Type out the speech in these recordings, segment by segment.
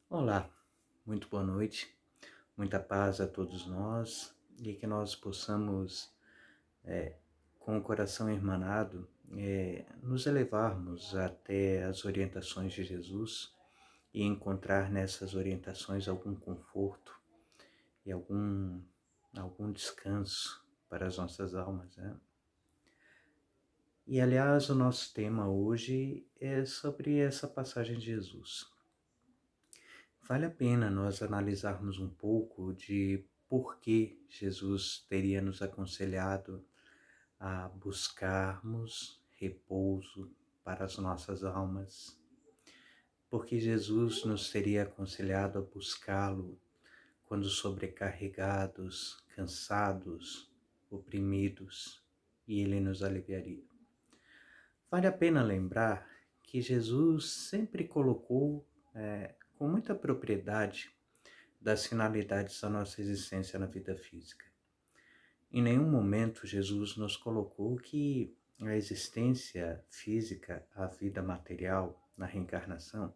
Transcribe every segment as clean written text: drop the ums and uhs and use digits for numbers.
Olá, muito boa noite, muita paz a todos nós e que nós possamos, com o coração irmanado, nos elevarmos até as orientações de Jesus e encontrar nessas orientações algum conforto e algum descanso para as nossas almas, né? E aliás, o nosso tema hoje é sobre essa passagem de Jesus. Vale a pena nós analisarmos um pouco de por que Jesus teria nos aconselhado a buscarmos repouso para as nossas almas. Porque Jesus nos teria aconselhado a buscá-lo quando sobrecarregados, cansados, oprimidos, e ele nos aliviaria. Vale a pena lembrar que Jesus sempre colocou com muita propriedade das finalidades da nossa existência na vida física. Em nenhum momento Jesus nos colocou que a existência física, a vida material na reencarnação,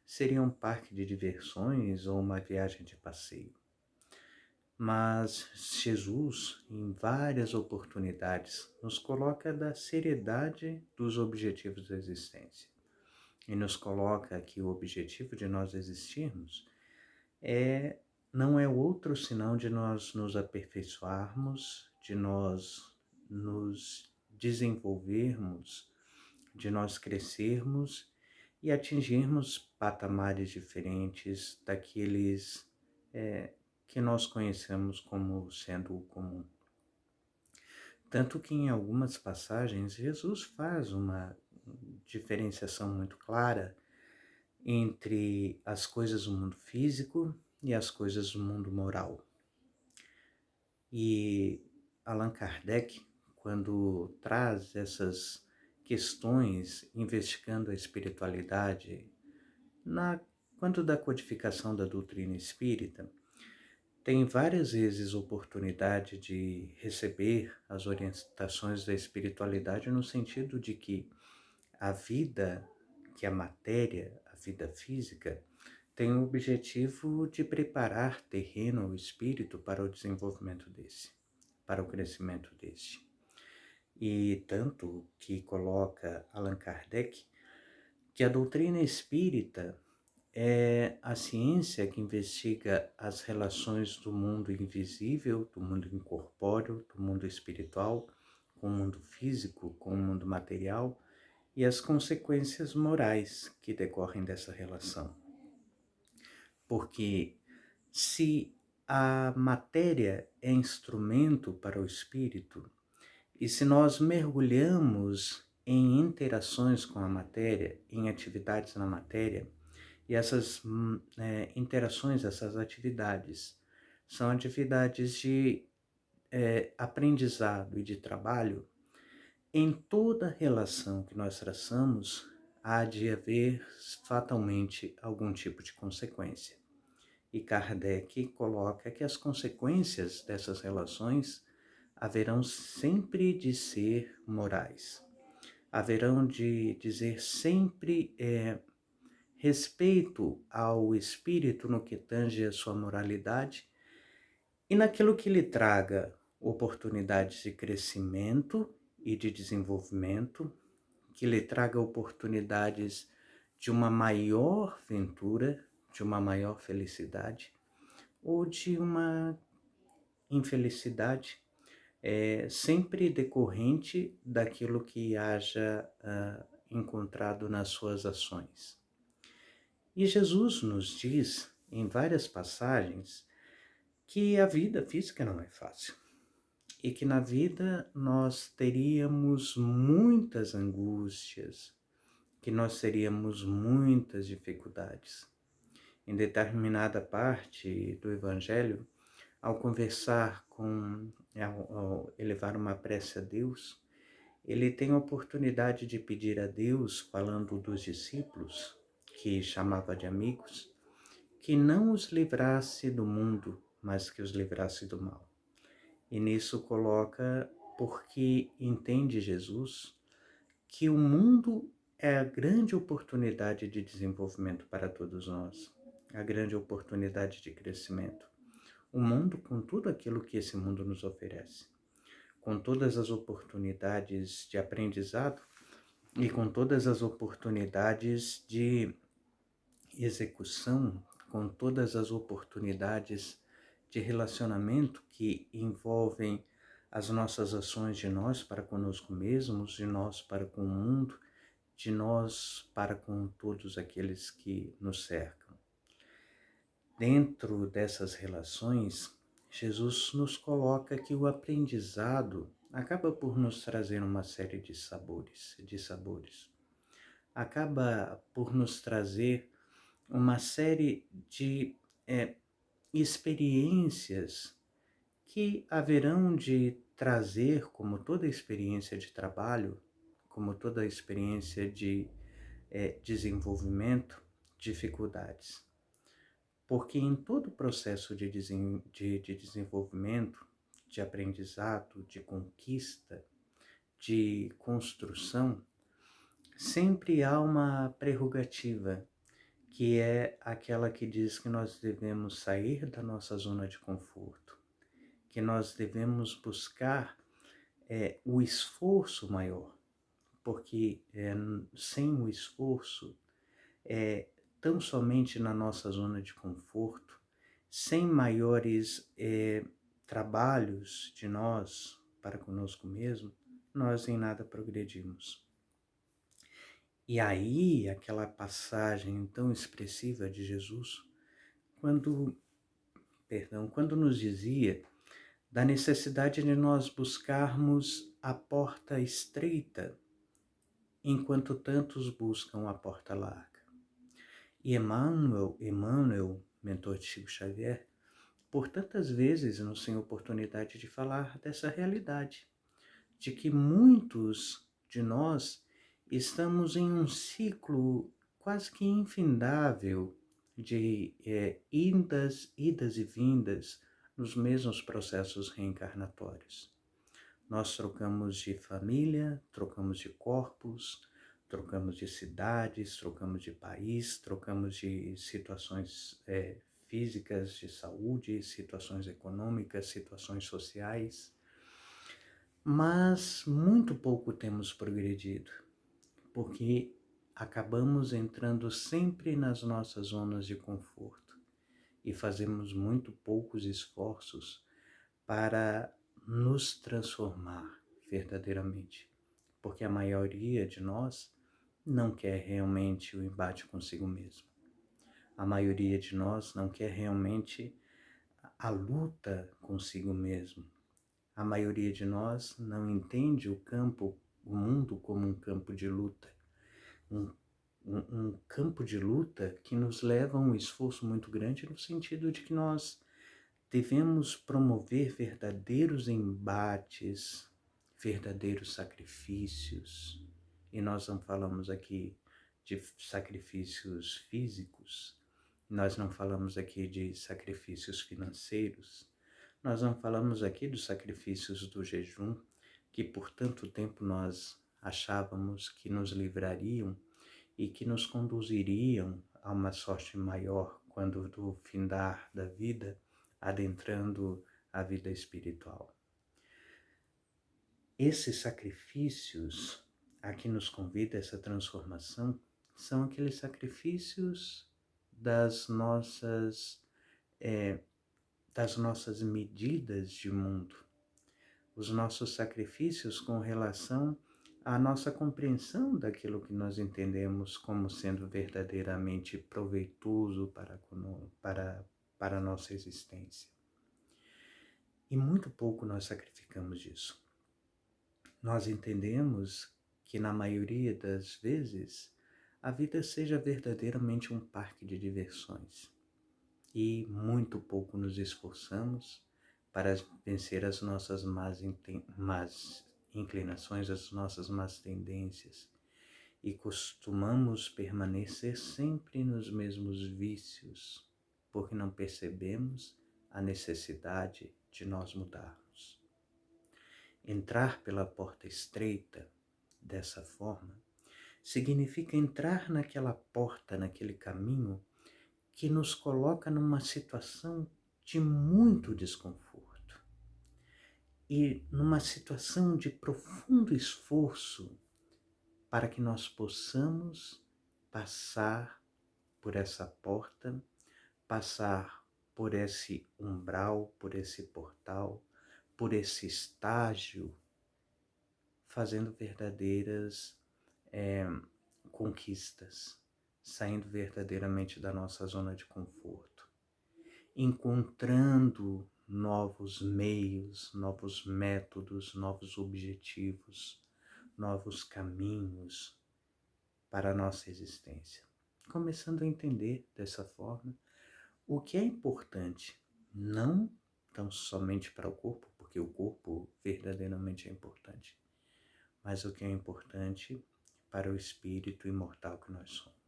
seria um parque de diversões ou uma viagem de passeio. Mas Jesus, em várias oportunidades, nos coloca da seriedade dos objetivos da existência. E nos coloca que o objetivo de nós existirmos não é outro senão de nós nos aperfeiçoarmos, de nós nos desenvolvermos, de nós crescermos e atingirmos patamares diferentes daqueles que nós conhecemos como sendo o comum. Tanto que em algumas passagens Jesus faz uma diferenciação muito clara entre as coisas do mundo físico e as coisas do mundo moral. E Allan Kardec, quando traz essas questões investigando a espiritualidade, quanto da codificação da doutrina espírita, tem várias vezes oportunidade de receber as orientações da espiritualidade no sentido de que a vida, que a matéria, a vida física, tem o objetivo de preparar terreno ao espírito para o desenvolvimento desse, para o crescimento desse. E tanto que coloca Allan Kardec que a doutrina espírita é a ciência que investiga as relações do mundo invisível, do mundo incorpóreo, do mundo espiritual, com o mundo físico, com o mundo material e as consequências morais que decorrem dessa relação. Porque se a matéria é instrumento para o espírito, e se nós mergulhamos em interações com a matéria, em atividades na matéria, e essas interações, essas atividades, são atividades de aprendizado e de trabalho, em toda relação que nós traçamos, há de haver fatalmente algum tipo de consequência. E Kardec coloca que as consequências dessas relações haverão sempre de ser morais. Haverão de dizer sempre respeito ao espírito no que tange a sua moralidade e naquilo que lhe traga oportunidades de crescimento e de desenvolvimento, que lhe traga oportunidades de uma maior ventura, de uma maior felicidade, ou de uma infelicidade, sempre decorrente daquilo que haja encontrado nas suas ações. E Jesus nos diz, em várias passagens, que a vida física não é fácil. E que na vida nós teríamos muitas angústias, que nós teríamos muitas dificuldades. Em determinada parte do Evangelho, ao conversar ao elevar uma prece a Deus, ele tem a oportunidade de pedir a Deus, falando dos discípulos, que chamava de amigos, que não os livrasse do mundo, mas que os livrasse do mal. E nisso coloca, porque entende Jesus, que o mundo é a grande oportunidade de desenvolvimento para todos nós. a grande oportunidade de crescimento. O mundo com tudo aquilo que esse mundo nos oferece, com todas as oportunidades de aprendizado e com todas as oportunidades de execução, com todas as oportunidades de relacionamento que envolvem as nossas ações de nós para conosco mesmos, de nós para com o mundo, de nós para com todos aqueles que nos cercam. Dentro dessas relações, Jesus nos coloca que o aprendizado acaba por nos trazer uma série de sabores. Acaba por nos trazer uma série de experiências que haverão de trazer, como toda experiência de trabalho, como toda experiência de desenvolvimento, dificuldades. Porque em todo o processo de desenvolvimento, de aprendizado, de conquista, de construção, sempre há uma prerrogativa, que é aquela que diz que nós devemos sair da nossa zona de conforto, que nós devemos buscar o esforço maior, porque sem o esforço, tão somente na nossa zona de conforto, sem maiores trabalhos de nós para conosco mesmo, nós em nada progredimos. E aí, aquela passagem tão expressiva de Jesus, quando nos dizia da necessidade de nós buscarmos a porta estreita, enquanto tantos buscam a porta larga. E Emmanuel, mentor de Chico Xavier, por tantas vezes nos tem oportunidade de falar dessa realidade, de que muitos de nós estamos em um ciclo quase que infindável de idas e vindas nos mesmos processos reencarnatórios. Nós trocamos de família, trocamos de corpos, trocamos de cidades, trocamos de país, trocamos de situações físicas, de saúde, situações econômicas, situações sociais, mas muito pouco temos progredido, porque acabamos entrando sempre nas nossas zonas de conforto e fazemos muito poucos esforços para nos transformar verdadeiramente, porque a maioria de nós não quer realmente o embate consigo mesmo. A maioria de nós não quer realmente a luta consigo mesmo. A maioria de nós não entende o mundo como um campo de luta. Um campo de luta que nos leva a um esforço muito grande no sentido de que nós devemos promover verdadeiros embates, verdadeiros sacrifícios. E nós não falamos aqui de sacrifícios físicos, nós não falamos aqui de sacrifícios financeiros, nós não falamos aqui dos sacrifícios do jejum, que por tanto tempo nós achávamos que nos livrariam e que nos conduziriam a uma sorte maior quando do findar da vida, adentrando a vida espiritual. Esses sacrifícios a que nos convida essa transformação são aqueles sacrifícios das nossas medidas de mundo, os nossos sacrifícios com relação à nossa compreensão daquilo que nós entendemos como sendo verdadeiramente proveitoso para a nossa existência. E muito pouco nós sacrificamos disso. Nós entendemos que na maioria das vezes a vida seja verdadeiramente um parque de diversões e muito pouco nos esforçamos para vencer as nossas más inclinações, as nossas más tendências, e costumamos permanecer sempre nos mesmos vícios, porque não percebemos a necessidade de nós mudarmos. Entrar pela porta estreita dessa forma significa entrar naquela porta, naquele caminho que nos coloca numa situação de muito desconforto e numa situação de profundo esforço para que nós possamos passar por essa porta, passar por esse umbral, por esse portal, por esse estágio, fazendo verdadeiras conquistas, saindo verdadeiramente da nossa zona de conforto, encontrando novos meios, novos métodos, novos objetivos, novos caminhos para a nossa existência. Começando a entender dessa forma o que é importante, não tão somente para o corpo, porque o corpo verdadeiramente é importante, mas o que é importante para o espírito imortal que nós somos.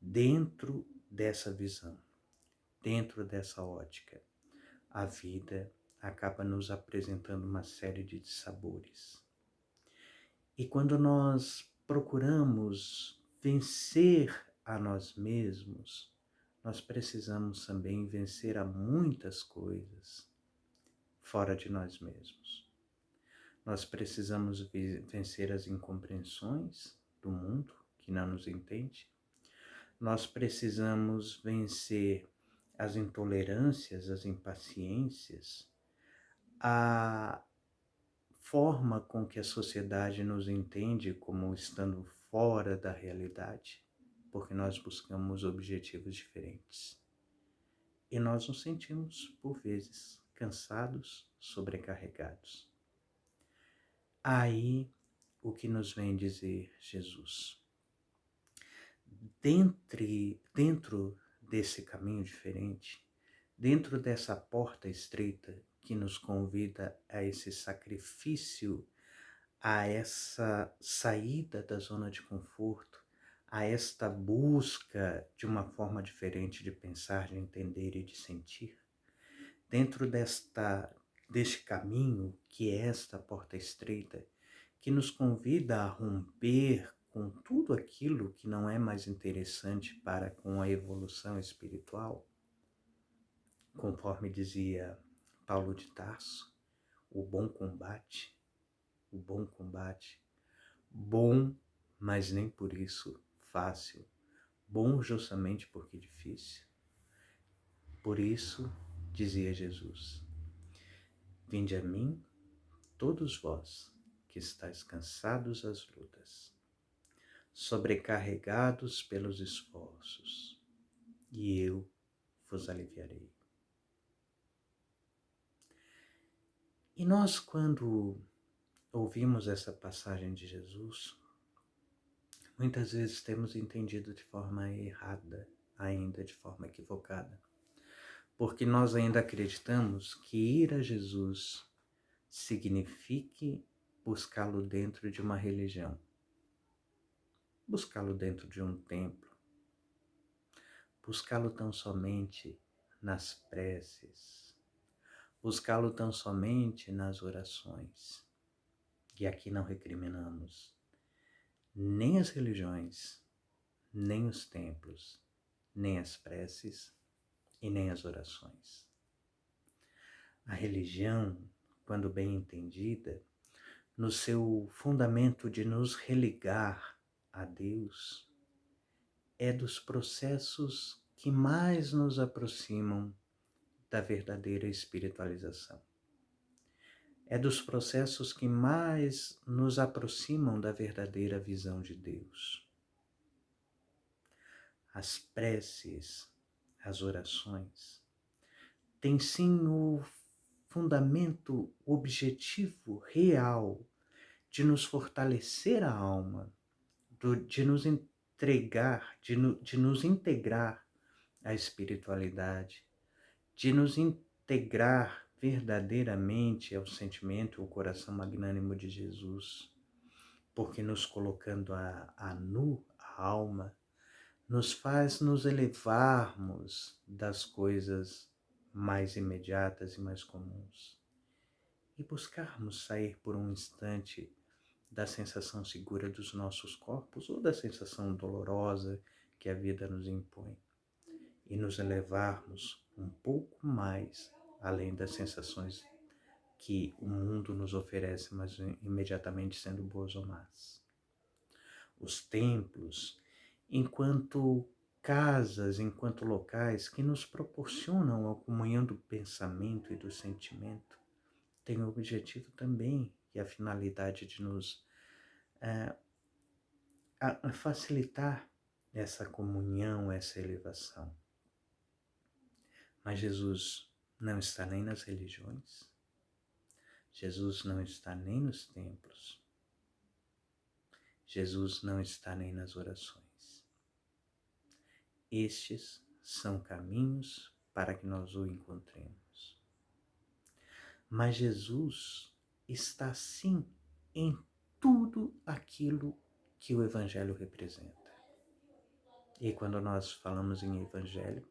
Dentro dessa visão, dentro dessa ótica, a vida acaba nos apresentando uma série de sabores. E quando nós procuramos vencer a nós mesmos, nós precisamos também vencer a muitas coisas fora de nós mesmos. Nós precisamos vencer as incompreensões do mundo que não nos entende. Nós precisamos vencer as intolerâncias, as impaciências, a forma com que a sociedade nos entende como estando fora da realidade, porque nós buscamos objetivos diferentes. E nós nos sentimos, por vezes, cansados, sobrecarregados. Aí, o que nos vem dizer Jesus? Dentro desse caminho diferente, dentro dessa porta estreita que nos convida a esse sacrifício, a essa saída da zona de conforto, a esta busca de uma forma diferente de pensar, de entender e de sentir, dentro deste caminho que é esta porta estreita, que nos convida a romper com tudo aquilo que não é mais interessante para com a evolução espiritual, conforme dizia Paulo de Tarso, o bom combate, bom, mas nem por isso fácil, bom justamente porque difícil. Por isso, dizia Jesus, vinde a mim, todos vós que estáis cansados às lutas, sobrecarregados pelos esforços, e eu vos aliviarei. E nós, quando ouvimos essa passagem de Jesus, muitas vezes temos entendido de forma errada, ainda de forma equivocada, porque nós ainda acreditamos que ir a Jesus signifique buscá-lo dentro de uma religião, buscá-lo dentro de um templo, buscá-lo tão somente nas preces, buscá-lo tão somente nas orações. E aqui não recriminamos nem as religiões, nem os templos, nem as preces e nem as orações. A religião, quando bem entendida, no seu fundamento de nos religar a Deus, é dos processos que mais nos aproximam da verdadeira espiritualização. É dos processos que mais nos aproximam da verdadeira visão de Deus. As preces, as orações, têm sim o fundamento, o objetivo real de nos fortalecer a alma, de nos entregar, de nos integrar à espiritualidade, de nos integrar verdadeiramente ao sentimento, ao coração magnânimo de Jesus, porque nos colocando a nu, a alma, nos faz nos elevarmos das coisas mais imediatas e mais comuns e buscarmos sair por um instante da sensação segura dos nossos corpos ou da sensação dolorosa que a vida nos impõe e nos elevarmos um pouco mais além das sensações que o mundo nos oferece, mas imediatamente sendo boas ou más. Os templos, enquanto casas, enquanto locais que nos proporcionam a comunhão do pensamento e do sentimento, têm o objetivo também e a finalidade de nos a facilitar essa comunhão, essa elevação. Mas Jesus não está nem nas religiões, Jesus não está nem nos templos, Jesus não está nem nas orações. Estes são caminhos para que nós o encontremos. Mas Jesus está sim em tudo aquilo que o Evangelho representa. E quando nós falamos em Evangelho,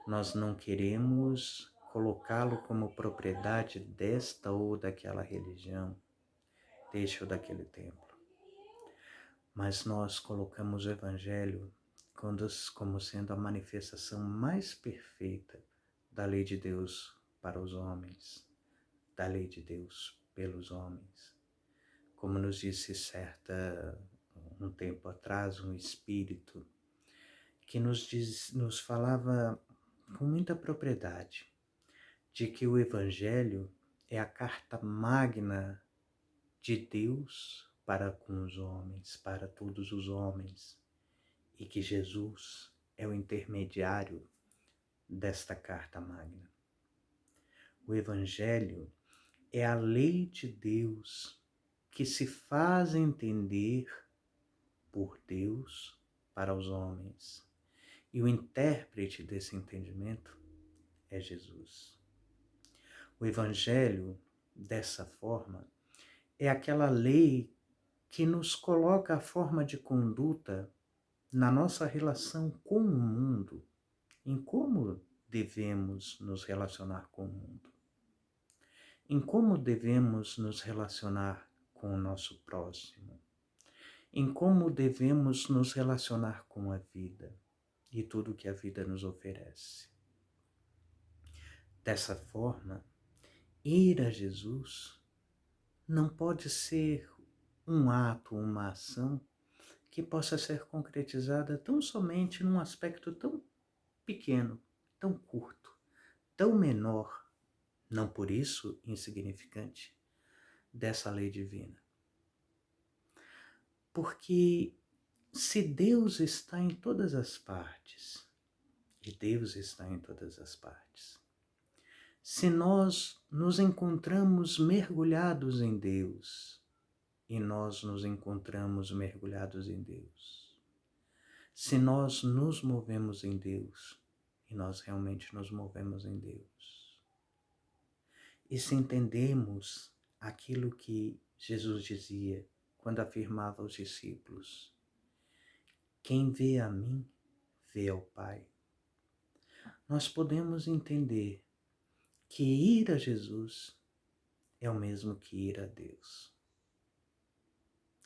nós não queremos colocá-lo como propriedade desta ou daquela religião, deste ou daquele templo. Mas nós colocamos o Evangelho como sendo a manifestação mais perfeita da lei de Deus para os homens, da lei de Deus pelos homens. Como nos disse um tempo atrás, um espírito que nos falava com muita propriedade de que o Evangelho é a carta magna de Deus para com os homens, para todos os homens, e que Jesus é o intermediário desta carta magna. O Evangelho é a lei de Deus que se faz entender por Deus para os homens. E o intérprete desse entendimento é Jesus. O Evangelho, dessa forma, é aquela lei que nos coloca a forma de conduta na nossa relação com o mundo, em como devemos nos relacionar com o mundo, em como devemos nos relacionar com o nosso próximo, em como devemos nos relacionar com a vida e tudo que a vida nos oferece. Dessa forma, ir a Jesus não pode ser um ato, uma ação que possa ser concretizada tão somente num aspecto tão pequeno, tão curto, tão menor, não por isso insignificante, dessa lei divina. Porque se Deus está em todas as partes, e Deus está em todas as partes, se nós nos encontramos mergulhados em Deus, e nós nos encontramos mergulhados em Deus, se nós nos movemos em Deus, e nós realmente nos movemos em Deus, e se entendemos aquilo que Jesus dizia quando afirmava aos discípulos: quem vê a mim, vê ao Pai, nós podemos entender que ir a Jesus é o mesmo que ir a Deus,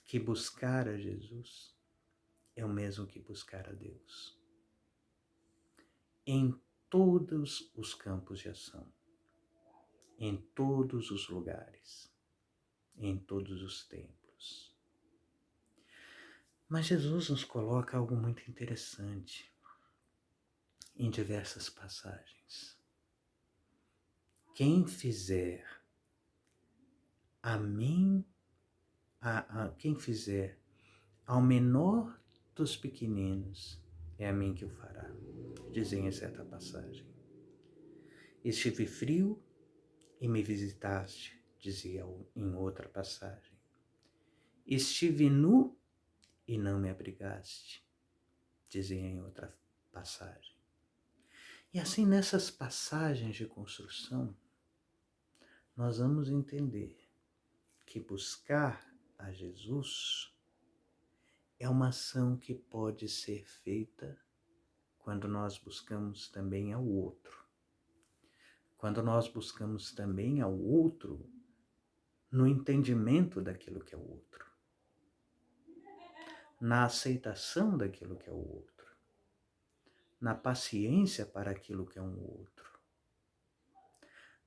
que buscar a Jesus é o mesmo que buscar a Deus, em todos os campos de ação, em todos os lugares, em todos os templos. Mas Jesus nos coloca algo muito interessante em diversas passagens. Quem fizer a mim, quem fizer ao menor dos pequeninos, é a mim que o fará, dizem em certa passagem. Estive frio e me visitaste, dizia em outra passagem. Estive nu e não me abrigaste, dizia em outra passagem. E assim, nessas passagens de construção, nós vamos entender que buscar a Jesus é uma ação que pode ser feita quando nós buscamos também ao outro. Quando nós buscamos também ao outro no entendimento daquilo que é o outro, na aceitação daquilo que é o outro. na paciência para aquilo que é um outro,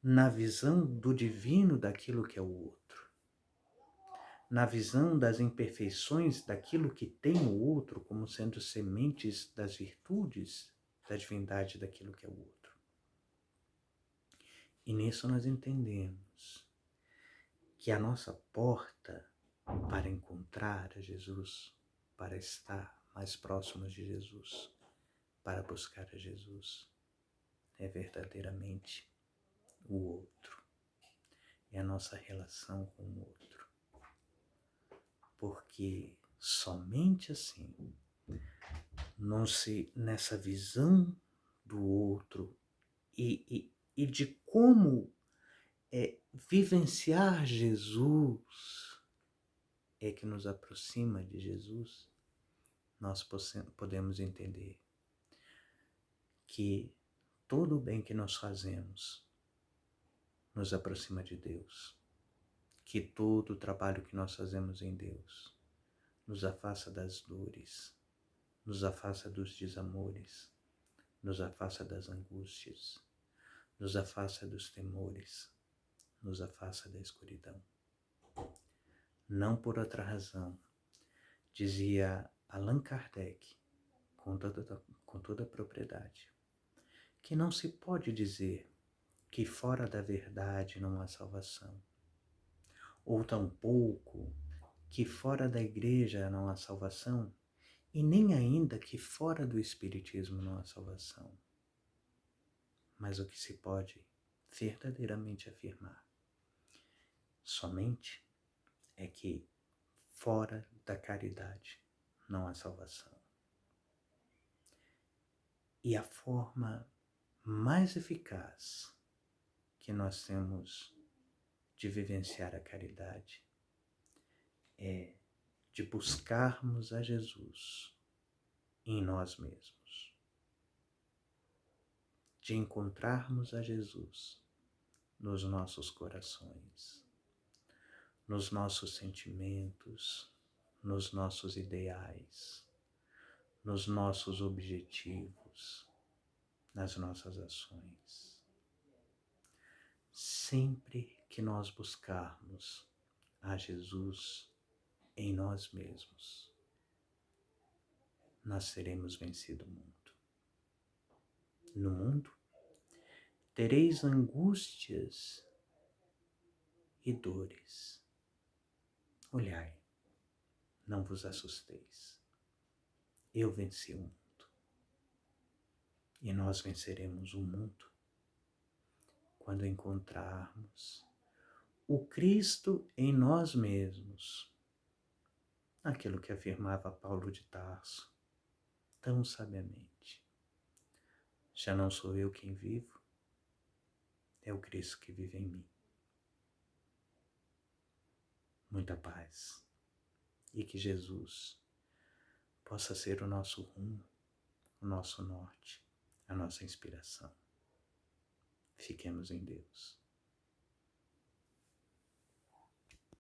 na visão do divino daquilo que é o outro, na visão das imperfeições daquilo que tem o outro como sendo sementes das virtudes da divindade daquilo que é o outro. E nisso nós entendemos que a nossa porta para encontrar a Jesus, para estar mais próximos de Jesus, para buscar a Jesus, é verdadeiramente o outro, é a nossa relação com o outro. Porque somente assim, nessa visão do outro e de como vivenciar Jesus é que nos aproxima de Jesus, nós podemos entender que todo o bem que nós fazemos nos aproxima de Deus, que todo o trabalho que nós fazemos em Deus nos afasta das dores, nos afasta dos desamores, nos afasta das angústias, nos afasta dos temores, nos afasta da escuridão. Não por outra razão, dizia Allan Kardec, com toda a propriedade, que não se pode dizer que fora da verdade não há salvação, ou tampouco que fora da igreja não há salvação, e nem ainda que fora do espiritismo não há salvação. Mas o que se pode verdadeiramente afirmar somente é que fora da caridade não há salvação. E a forma mais eficaz que nós temos de vivenciar a caridade é de buscarmos a Jesus em nós mesmos, de encontrarmos a Jesus nos nossos corações, nos nossos sentimentos, nos nossos ideais, nos nossos objetivos, nas nossas ações. Sempre que nós buscarmos a Jesus em nós mesmos, nós teremos vencido o mundo. No mundo, tereis angústias e dores. Olhai, não vos assusteis. Eu venci o mundo. E nós venceremos o mundo quando encontrarmos o Cristo em nós mesmos. Aquilo que afirmava Paulo de Tarso tão sabiamente. Já não sou eu quem vivo, é o Cristo que vive em mim. Muita paz. E que Jesus possa ser o nosso rumo, o nosso norte, a nossa inspiração. Fiquemos em Deus.